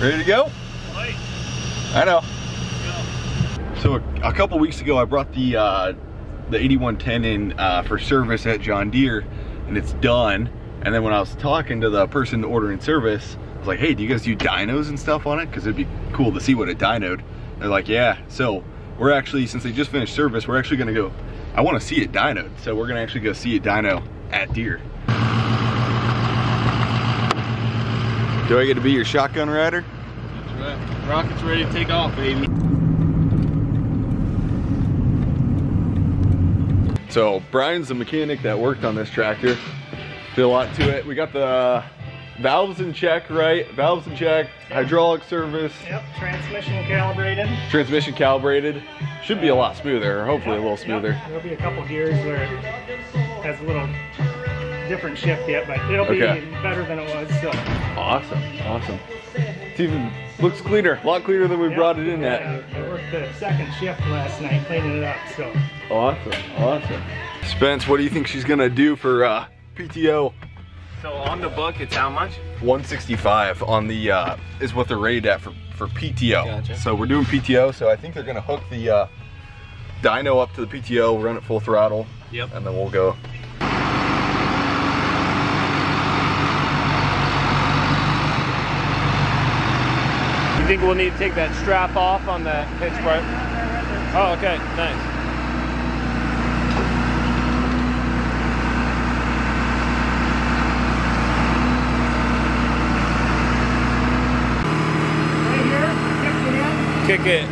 Ready to go? Light. I know. Go. So a couple weeks ago, I brought the 8110 in for service at John Deere, and it's done. And then when I was talking to the person ordering service, I was like, hey, do you guys do dynos and stuff on it? Because it'd be cool to see what it dynoed. They're like, yeah. So we're actually, since they just finished service, we're actually gonna go, I wanna see it dynoed. So we're gonna actually go see it dyno at Deere. Do I get to be your shotgun rider? That's right. Rocket's ready to take off, baby. So Brian's the mechanic that worked on this tractor. Did a lot to it. We got the valves in check, right? Valves in check, hydraulic service. Yep, transmission calibrated. Transmission calibrated. Should be a lot smoother, or hopefully a little smoother. Yep. There'll be a couple gears where it has a little different shift yet, but it'll be better than it was. So. Awesome, awesome. It even looks cleaner, a lot cleaner than we brought it in yet. I worked the second shift last night cleaning it up, so. Awesome, awesome. Spence, what do you think she's gonna do for PTO? So on the book, it's how much? 165 on the is what they're rated at for PTO. Gotcha. So we're doing PTO, so I think they're gonna hook the dyno up to the PTO, run it full throttle. Yep. And then we'll go. You think we'll need to take that strap off on the hitch part? Oh, okay, nice. Kick it.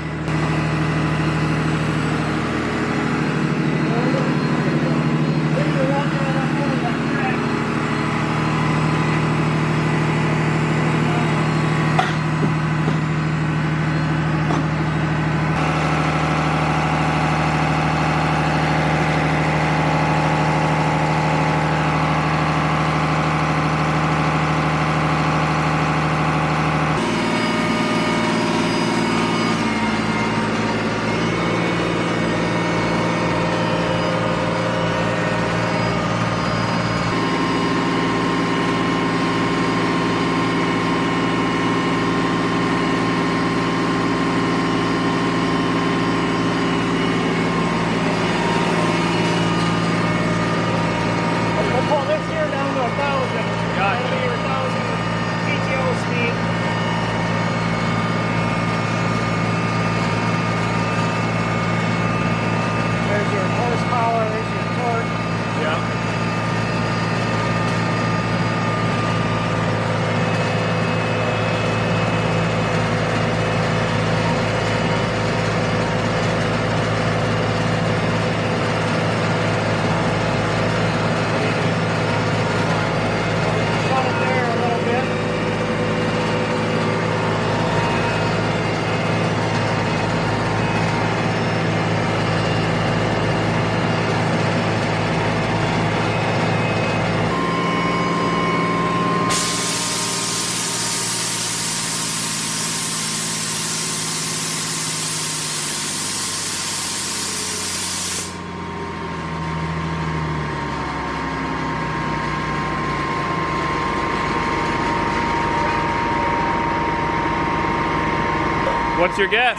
What's your guess?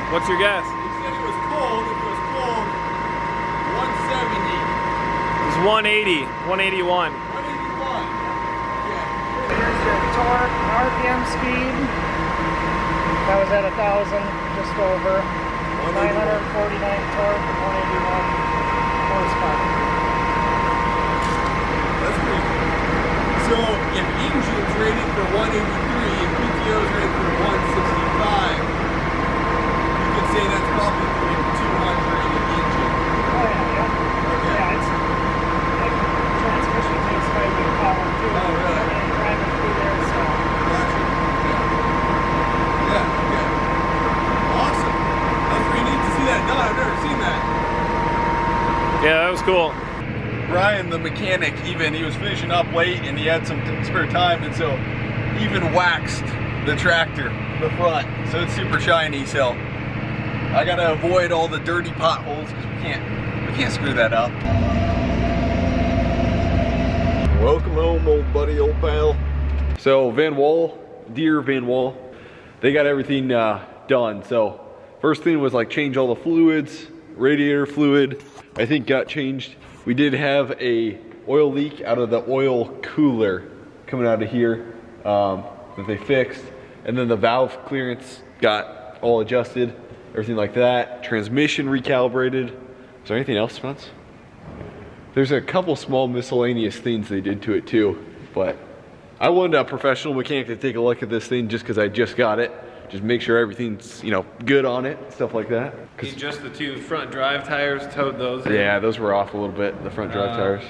What's your guess? He said it was cold. If it was cold, 170. It was 180, 181. 181. Yeah. Here's your torque, RPM speed. That was at 1,000, just over. 949 torque, 181 horsepower. That's pretty cool. So if engine's rated for 183 and PTO is rated for 165, you could say that's probably putting 200 in the engine. Oh yeah, yeah. Okay. Yeah, it's like transmission takes quite a bit of power too. Oh, really? And driving through there, so. Gotcha. Yeah. Yeah, okay. Awesome. That's pretty neat to see that done. I've never seen that. Yeah, that was cool. Brian, the mechanic, he was finishing up late and he had some spare time, and so even waxed the tractor, the front, so it's super shiny. So I gotta avoid all the dirty potholes because we can't screw that up. Welcome home, old buddy, old pal. So Van Wall Deere Van Wall. They got everything done. So first thing was like change all the fluids, radiator fluid, I think got changed. We did have a oil leak out of the oil cooler coming out of here that they fixed. And then the valve clearance got all adjusted, everything like that. Transmission recalibrated. Is there anything else, Spence? There's a couple small miscellaneous things they did to it too, but I wanted a professional mechanic to take a look at this thing just because I just got it. Just make sure everything's, you know, good on it, stuff like that. Just the two front drive tires, towed those in. Yeah, those were off a little bit, the front drive tires.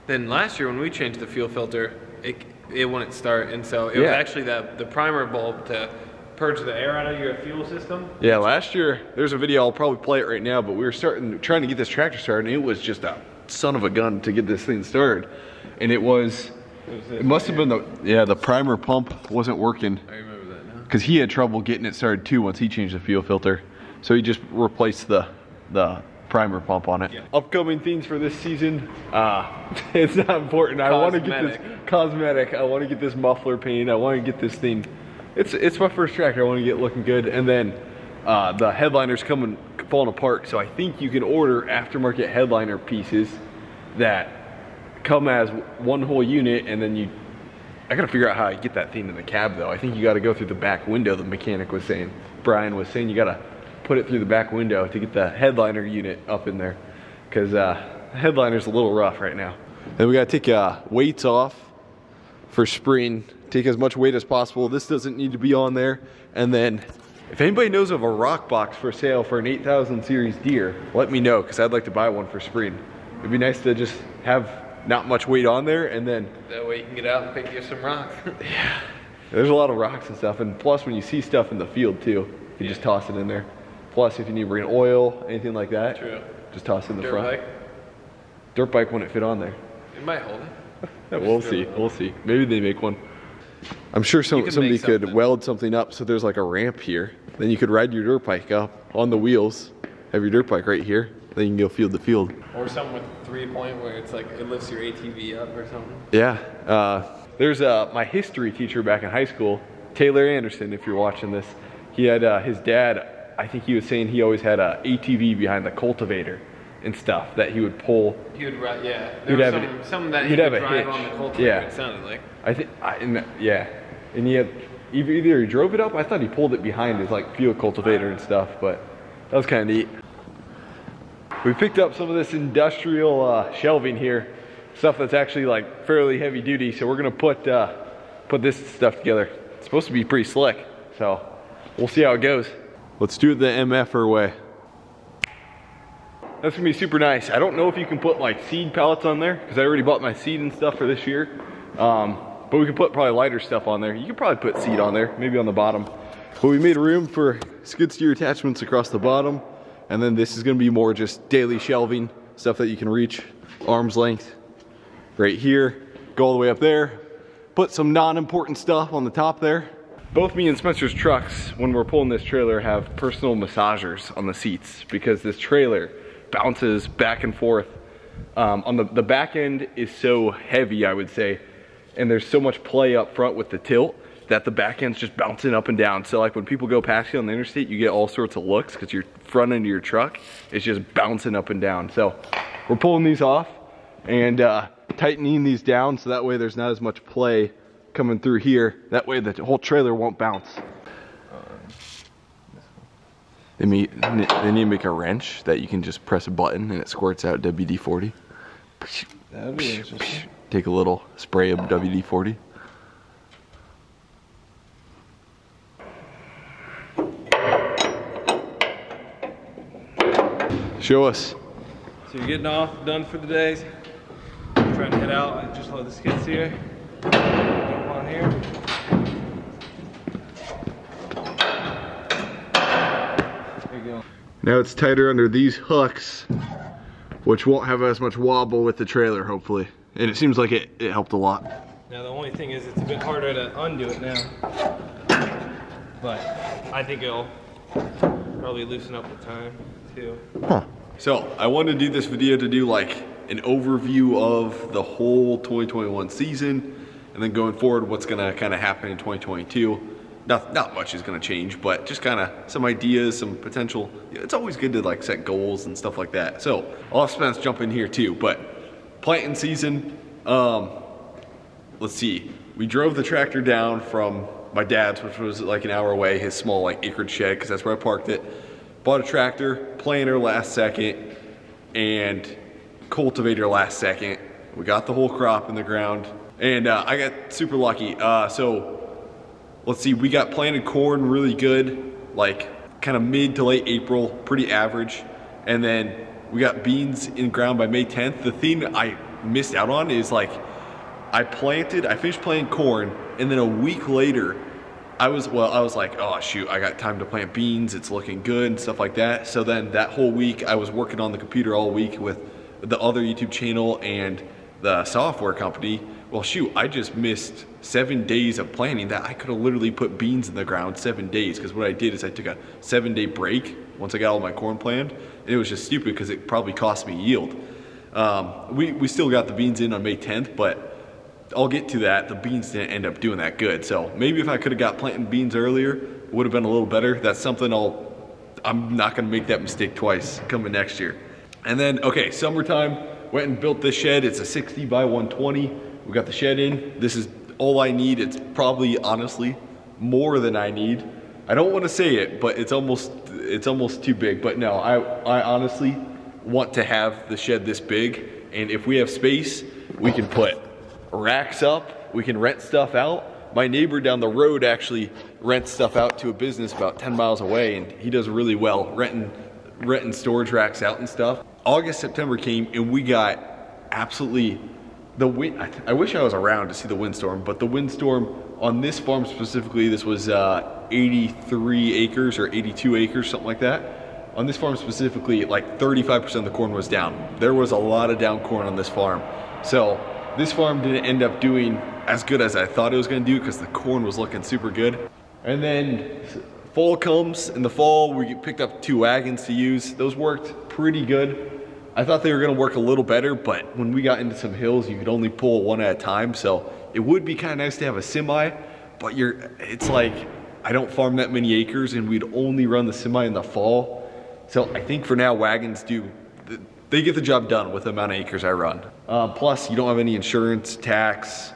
Then last year when we changed the fuel filter, it wouldn't start, and so it was actually the primer bulb to purge the air out of your fuel system. Yeah, last year, there's a video, I'll probably play it right now, but we were trying to get this tractor started, and it was just a son of a gun to get this thing started. And it must have been the primer pump wasn't working. I remember that now. Because he had trouble getting it started too once he changed the fuel filter. So he just replaced the primer pump on it. Yeah. Upcoming things for this season, it's not important. I want to get this cosmetic. I want to get this muffler paint. I want to get this thing. It's my first tractor. I want to get looking good. And then the headliner's falling apart. So I think you can order aftermarket headliner pieces that come as one whole unit, and then I gotta figure out how I get that thing in the cab though. I think you gotta go through the back window, the mechanic was saying. Brian was saying you gotta put it through the back window to get the headliner unit up in there, because the headliner's a little rough right now. Then we gotta take weights off for spring, take as much weight as possible. This doesn't need to be on there. And then if anybody knows of a rock box for sale for an 8000 series Deere, let me know, because I'd like to buy one for spring. It'd be nice to just have not much weight on there, and then that way you can get out and pick you some rocks. Yeah, there's a lot of rocks and stuff, and plus when you see stuff in the field too, you just toss it in there. Plus if you need to bring oil, anything like that, just toss it in the front. Bike? Dirt bike wouldn't fit on there. It might hold it. We'll see. Maybe they make one. I'm sure somebody could weld something up so there's like a ramp here. Then you could ride your dirt bike up on the wheels, have your dirt bike right here, then you can go field to field. Or something with 3-point where it's like it lifts your ATV up or something. Yeah, there's my history teacher back in high school, Taylor Anderson, if you're watching this. He had his dad, I think he was saying he always had a ATV behind the cultivator and stuff that he would pull. He would ride, yeah. There was something that he could drive on the cultivator, it sounded like. I think, and he had, either he drove it up, I thought he pulled it behind his like field cultivator and stuff, but that was kind of neat. We picked up some of this industrial shelving here, stuff that's actually like fairly heavy duty. So we're gonna put this stuff together. It's supposed to be pretty slick, so we'll see how it goes. Let's do it the MFR way. That's gonna be super nice. I don't know if you can put like seed pallets on there, because I already bought my seed and stuff for this year. But we can put probably lighter stuff on there. You can probably put seed on there, maybe on the bottom. But we made room for skid steer attachments across the bottom. And then this is gonna be more just daily shelving, stuff that you can reach arm's length right here, go all the way up there, put some non-important stuff on the top there. Both me and Spencer's trucks, when we're pulling this trailer, have personal massagers on the seats because this trailer bounces back and forth. On the back end is so heavy, I would say, and there's so much play up front with the tilt that the back end's just bouncing up and down. So like when people go past you on the interstate, you get all sorts of looks because your front end of your truck is just bouncing up and down. So we're pulling these off and tightening these down so that way there's not as much play coming through here. That way the whole trailer won't bounce. They need to make a wrench that you can just press a button and it squirts out WD-40. That'd be interesting. Take a little spray of WD-40. Show us. So you're getting off, done for the day. Trying to head out and just load the skid steer. Jump on here. There you go. Now it's tighter under these hooks, which won't have as much wobble with the trailer, hopefully. And it seems like it helped a lot. Now the only thing is it's a bit harder to undo it now. But I think it'll probably loosen up with time too. Huh. So I wanted to do this video to do like an overview of the whole 2021 season, And then going forward, what's gonna kind of happen in 2022. Not much is gonna change, but just kind of some ideas, some potential. It's always good to like set goals and stuff like that. So I'll have Spence jump in here too, but planting season, let's see. We drove the tractor down from my dad's, which was like an hour away, his small like acreage shed, because that's where I parked it. Bought a tractor, planter last second, and cultivator last second. We got the whole crop in the ground, and I got super lucky. So let's see, we got planted corn really good, like kind of mid to late April, pretty average. And then we got beans in ground by May 10th. The thing I missed out on is like, I finished planting corn, and then a week later, I was like, oh shoot, I got time to plant beans, it's looking good and stuff like that. So then that whole week, I was working on the computer all week with the other YouTube channel and the software company. Well shoot, I just missed 7 days of planting that I could have literally put beans in the ground 7 days, because what I did is I took a 7-day break once I got all my corn planted, and it was just stupid because it probably cost me yield. We still got the beans in on May 10th, but I'll get to that. The beans didn't end up doing that good. So maybe if I could have got planting beans earlier, it would have been a little better. That's something I'm not gonna make that mistake twice coming next year. And then, okay, summertime, went and built this shed. It's a 60 by 120. We got the shed in. This is all I need. It's probably, honestly, more than I need. I don't want to say it, but it's almost too big. But no, I honestly want to have the shed this big. And if we have space, we can put racks up, we can rent stuff out. My neighbor down the road actually rents stuff out to a business about 10 miles away, and he does really well renting storage racks out and stuff. August, September came, and we got absolutely the wind. I wish I was around to see the windstorm, but the windstorm on this farm specifically, this was 83 acres or 82 acres, something like that. On this farm specifically, like 35% of the corn was down. There was a lot of down corn on this farm. So this farm didn't end up doing as good as I thought it was gonna do, because the corn was looking super good. And then fall comes. In the fall, we picked up 2 wagons to use. Those worked pretty good. I thought they were gonna work a little better, but when we got into some hills, you could only pull one at a time. So it would be kind of nice to have a semi, but it's like, I don't farm that many acres, and we'd only run the semi in the fall. So I think for now, wagons they get the job done with the amount of acres I run. Plus, you don't have any insurance, tax,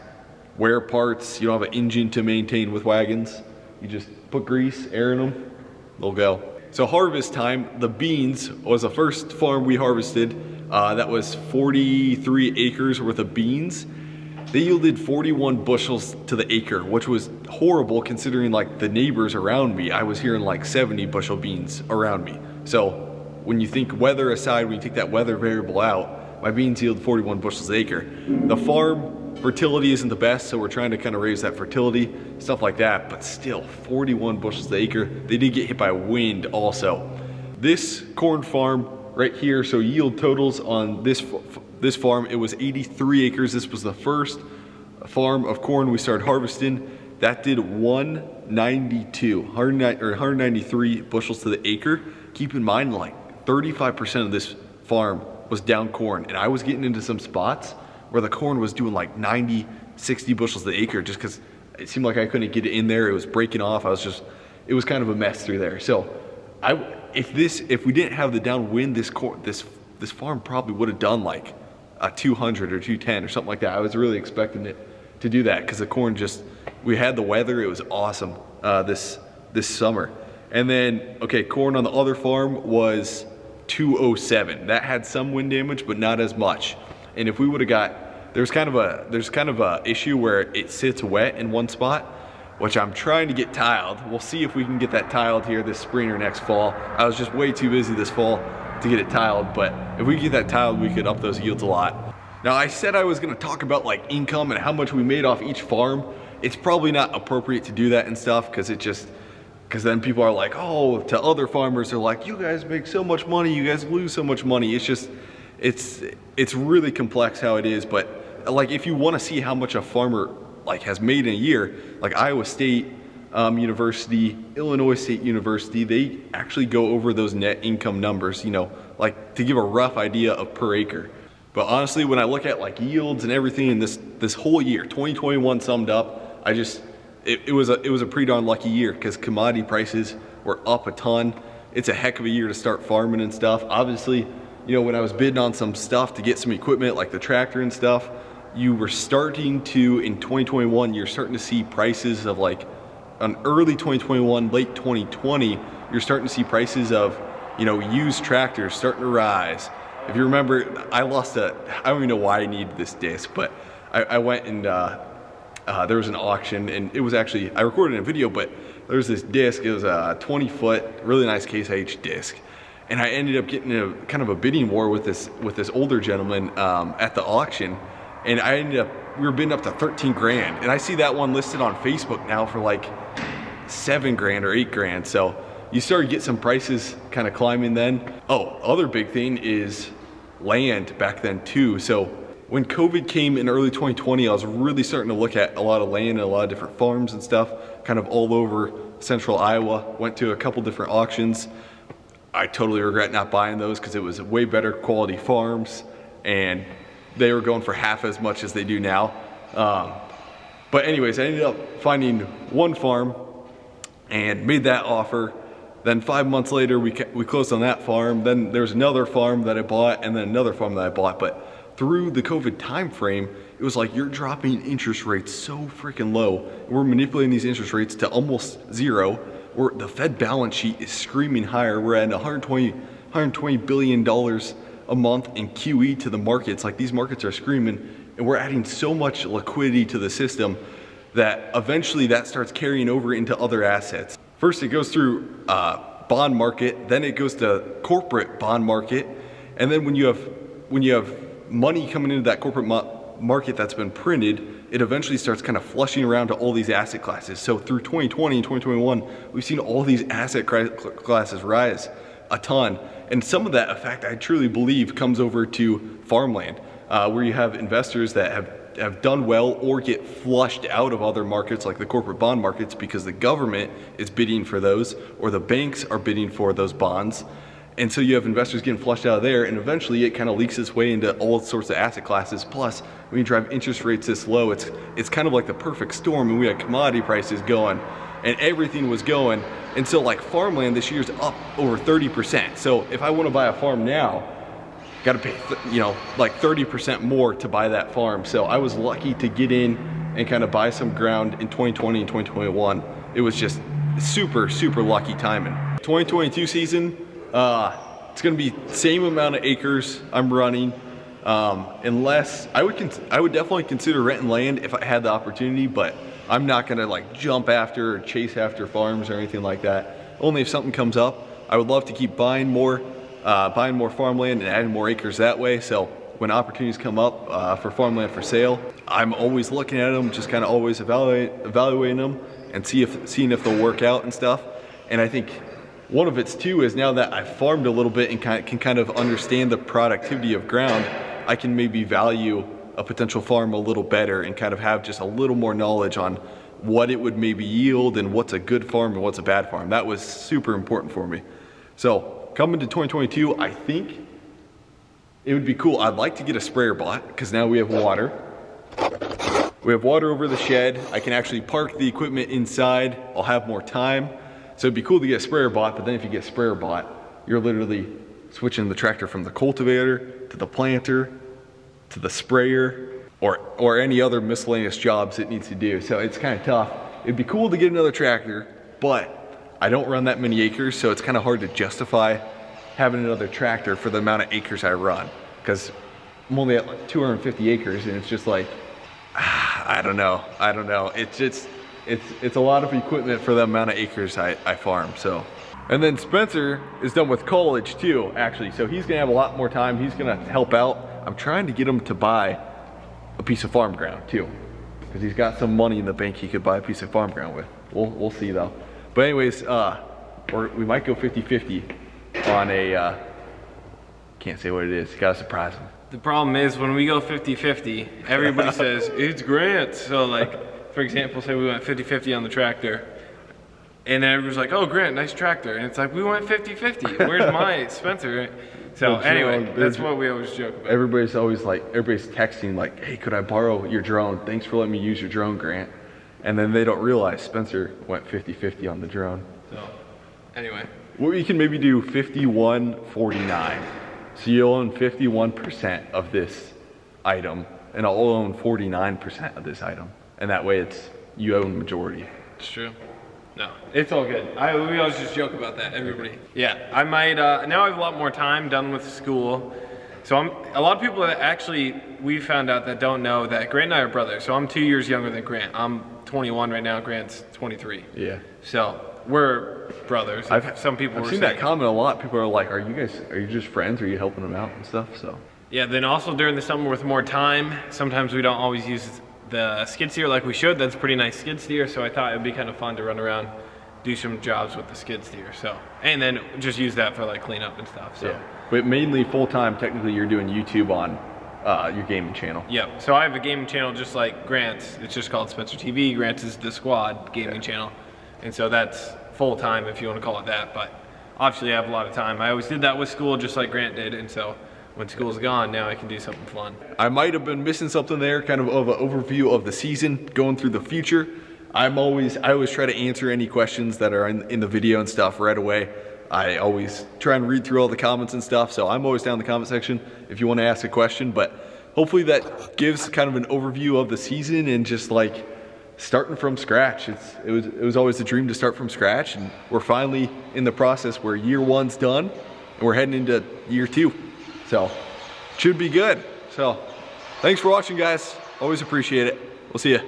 wear parts. You don't have an engine to maintain with wagons. You just put grease, air in them, they'll go. So harvest time, the beans was the first farm we harvested. That was 43 acres worth of beans. They yielded 41 bushels to the acre, which was horrible considering like the neighbors around me. I was hearing like 70 bushel beans around me. So when you think weather aside, when you take that weather variable out, my beans yield 41 bushels an acre. The farm fertility isn't the best, so we're trying to kind of raise that fertility, stuff like that, but still 41 bushels an acre. They did get hit by wind also. This corn farm right here, so yield totals on this farm, it was 83 acres. This was the first farm of corn we started harvesting. That did 193 bushels to the acre. Keep in mind, like 35% of this farm was down corn, and I was getting into some spots where the corn was doing like 90, 60 bushels to the acre, just because it seemed like I couldn't get it in there. It was breaking off. It was kind of a mess through there. So if we didn't have the downwind, this farm probably would have done like a 200 or 210 or something like that. I was really expecting it to do that, because the corn we had the weather. It was awesome this summer. And then, okay, corn on the other farm was 207. That had some wind damage, but not as much. And if we would have there's kind of a issue where it sits wet in one spot, which I'm trying to get tiled. We'll see if we can get that tiled here this spring or next fall. I was just way too busy this fall to get it tiled, but if we get that tiled, we could up those yields a lot. Now, I said I was gonna talk about like income and how much we made off each farm. It's probably not appropriate to do that and stuff, because then people are like, oh, to other farmers, they're like, you guys make so much money, you guys lose so much money. It's really complex how it is. But like, if you want to see how much a farmer like has made in a year, like Iowa State University, Illinois State University, they actually go over those net income numbers, you know, like to give a rough idea of per acre. But honestly, when I look at like yields and everything in this whole year, 2021 summed up, it was a pretty darn lucky year because commodity prices were up a ton. It's a heck of a year to start farming and stuff. Obviously, you know, when I was bidding on some stuff to get some equipment like the tractor and stuff, you were starting to, in 2021, you're starting to see prices of like on early 2021, late 2020, you're starting to see prices of, you know, used tractors starting to rise. If you remember, I don't even know why I needed this disc, but I went and there was an auction, and it was actually, I recorded a video, but there was this disc. It was a 20-foot, really nice Case IH disc. And I ended up getting a kind of a bidding war with this older gentleman at the auction. And we were bidding up to 13 grand. And I see that one listed on Facebook now for like 7 grand or 8 grand. So you started to get some prices kind of climbing then. Oh, other big thing is land back then too. So when COVID came in early 2020, I was really starting to look at a lot of land and a lot of different farms and stuff, kind of all over central Iowa. Went to a couple different auctions. I totally regret not buying those because it was way better quality farms and they were going for half as much as they do now. But anyways, I ended up finding one farm and made that offer. Then 5 months later, we closed on that farm. Then there's another farm that I bought, and then another farm that I bought. But through the COVID time frame, it was like you're dropping interest rates so freaking low. We're manipulating these interest rates to almost zero. The Fed balance sheet is screaming higher. We're at $120 billion a month in QE to the markets. Like, these markets are screaming, and we're adding so much liquidity to the system that eventually that starts carrying over into other assets. First it goes through bond market, then it goes to corporate bond market, and then when you have money coming into that corporate market that's been printed, it eventually starts kind of flushing around to all these asset classes. So through 2020 and 2021, we've seen all these asset classes rise a ton, and some of that effect I truly believe comes over to farmland, where you have investors that have done well or get flushed out of other markets like the corporate bond markets because the government is bidding for those or the banks are bidding for those bonds. And so you have investors getting flushed out of there, and eventually it kind of leaks its way into all sorts of asset classes. Plus, when you drive interest rates this low, it's kind of like the perfect storm, and we had commodity prices going and everything was going. And so like farmland this year's up over 30%. So if I want to buy a farm now, got to pay, you know, like 30% more to buy that farm. So I was lucky to get in and kind of buy some ground in 2020 and 2021. It was just super, super lucky timing. 2022 season, it's going to be same amount of acres I'm running, unless I would definitely consider renting land if I had the opportunity, but I'm not going to like jump after or chase after farms or anything like that. Only if something comes up. I would love to keep buying more farmland and adding more acres that way. So when opportunities come up for farmland for sale, I'm always looking at them, just kind of always evaluating them and seeing if they'll work out and stuff. And I think one of it's too is now that I've farmed a little bit and can kind of understand the productivity of ground, I can maybe value a potential farm a little better and kind of have just a little more knowledge on what it would maybe yield and what's a good farm and what's a bad farm. That was super important for me. So coming to 2022, I think it would be cool. I'd like to get a sprayer bot because now we have water. We have water over the shed. I can actually park the equipment inside. I'll have more time. So it'd be cool to get a sprayer bot, but then if you get a sprayer bot, you're literally switching the tractor from the cultivator to the planter to the sprayer or any other miscellaneous jobs it needs to do. So it's kind of tough. It'd be cool to get another tractor, but I don't run that many acres, so it's kind of hard to justify having another tractor for the amount of acres I run, because I'm only at like 250 acres and it's just like, I don't know. It's a lot of equipment for the amount of acres I farm, so. And then Spencer is done with college too, actually. So he's gonna have a lot more time. He's gonna help out. I'm trying to get him to buy a piece of farm ground too, because he's got some money in the bank he could buy a piece of farm ground with. We'll see though. But anyways, we might go 50-50 on a, can't say what it is, gotta surprise him. The problem is when we go 50-50, everybody says, it's Grant. So like, for example, say we went 50-50 on the tractor, and then everyone's like, oh, Grant, nice tractor. And it's like, we went 50-50. Where's my Spencer? So anyway, that's what we always joke about. Everybody's texting like, hey, could I borrow your drone? Thanks for letting me use your drone, Grant. And then they don't realize Spencer went 50-50 on the drone. So anyway. Well, you can maybe do 51-49. So you'll own 51% of this item, and I'll own 49% of this item. And that way you own the majority. It's true. No, it's all good. We always just joke about that, everybody. Yeah, I might, now I have a lot more time done with school. So a lot of people that actually, we found out that don't know that Grant and I are brothers. So I'm 2 years younger than Grant. I'm 21 right now, Grant's 23. Yeah. So we're brothers. I've seen that comment a lot. People are like, are you just friends? Are you helping them out and stuff? So. Yeah, then also during the summer with more time, sometimes we don't always use the skid steer like we should. That's a pretty nice skid steer, so I thought it'd be kind of fun to run around, do some jobs with the skid steer. So, and then just use that for like cleanup and stuff. So. Yeah. But mainly full time, technically you're doing YouTube on your gaming channel. Yep. So I have a gaming channel just like Grant's. It's just called Spencer TV. Grant's is the Squad gaming channel. And so that's full time if you want to call it that. But obviously I have a lot of time. I always did that with school just like Grant did. And so when school's gone, now I can do something fun. I might have been missing something there, kind of an overview of the season going through the future. I always try to answer any questions that are in the video and stuff right away. I always try and read through all the comments and stuff, so I'm always down in the comment section if you want to ask a question. But hopefully that gives kind of an overview of the season and just like starting from scratch. It was always a dream to start from scratch, and we're finally in the process where year one's done and we're heading into year two. So, should be good. So, thanks for watching, guys. Always appreciate it. We'll see ya.